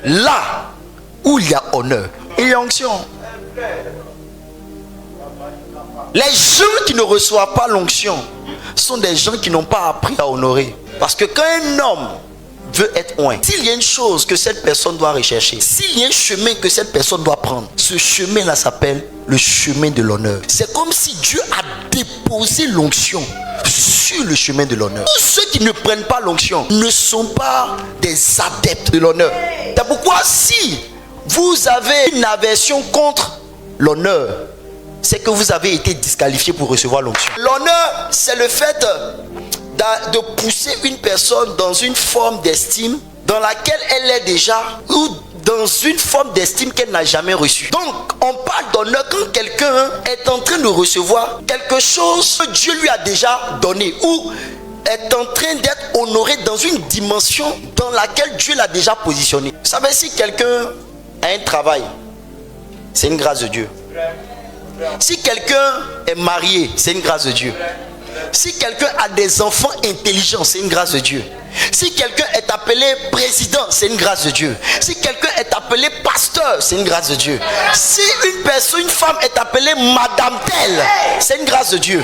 Là où il y a honneur, il y a onction. Les gens qui ne reçoivent pas l'onction sont des gens qui n'ont pas appris à honorer. Parce que quand un homme veut être oint, s'il y a une chose que cette personne doit rechercher, s'il y a un chemin que cette personne doit prendre, ce chemin-là s'appelle le chemin de l'honneur. C'est comme si Dieu a déposé l'onction sur le chemin de l'honneur. Tous ceux qui ne prennent pas l'onction ne sont pas des adeptes de l'honneur. C'est pourquoi si vous avez une aversion contre l'honneur, c'est que vous avez été disqualifié pour recevoir l'onction. L'honneur, c'est le fait de pousser une personne dans une forme d'estime dans laquelle elle est déjà, ou dans une forme d'estime qu'elle n'a jamais reçue. Donc, on parle d'honneur quand quelqu'un est en train de recevoir quelque chose que Dieu lui a déjà donné, ou est en train d'être honoré dans une dimension dans laquelle Dieu l'a déjà positionné. Vous savez, si quelqu'un a un travail, c'est une grâce de Dieu. Si quelqu'un est marié, c'est une grâce de Dieu. Si quelqu'un a des enfants intelligents, c'est une grâce de Dieu. Si quelqu'un est appelé président, c'est une grâce de Dieu. Si quelqu'un est appelé pasteur, c'est une grâce de Dieu. Si une femme est appelée madame telle, c'est une grâce de Dieu.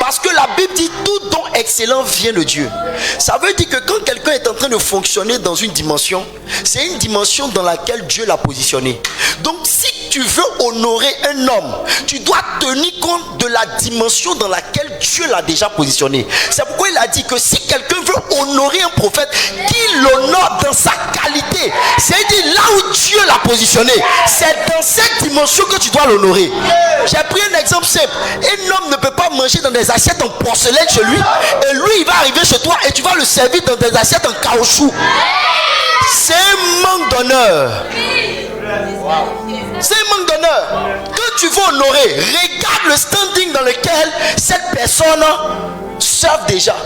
Parce que la Bible dit tout don excellent vient de Dieu. Ça veut dire que quand quelqu'un est en train de fonctionner dans une dimension, c'est une dimension dans laquelle Dieu l'a positionné. Donc si tu veux honorer un homme, tu dois tenir compte de la dimension dans laquelle Dieu l'a déjà positionné. C'est pourquoi il a dit que si quelqu'un veut honorer un prophète, qu'il l'honore dans sa qualité. C'est-à-dire là où Dieu l'a positionné, c'est dans cette dimension que tu dois l'honorer. J'ai pris un exemple simple. Un homme ne peut pas manger dans des assiettes en porcelaine chez lui, et lui il va arriver chez toi et tu vas le servir dans des assiettes en caoutchouc. C'est un manque d'honneur. C'est un manque d'honneur. Quand tu veux honorer, regarde le standing dans lequel cette personne serve déjà.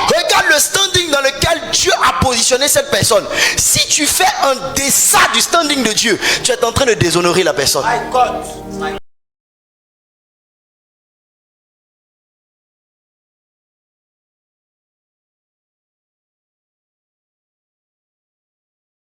Regarde le standing dans lequel Dieu a positionné cette personne. Si tu fais en deçà du standing de Dieu, tu es en train de déshonorer la personne.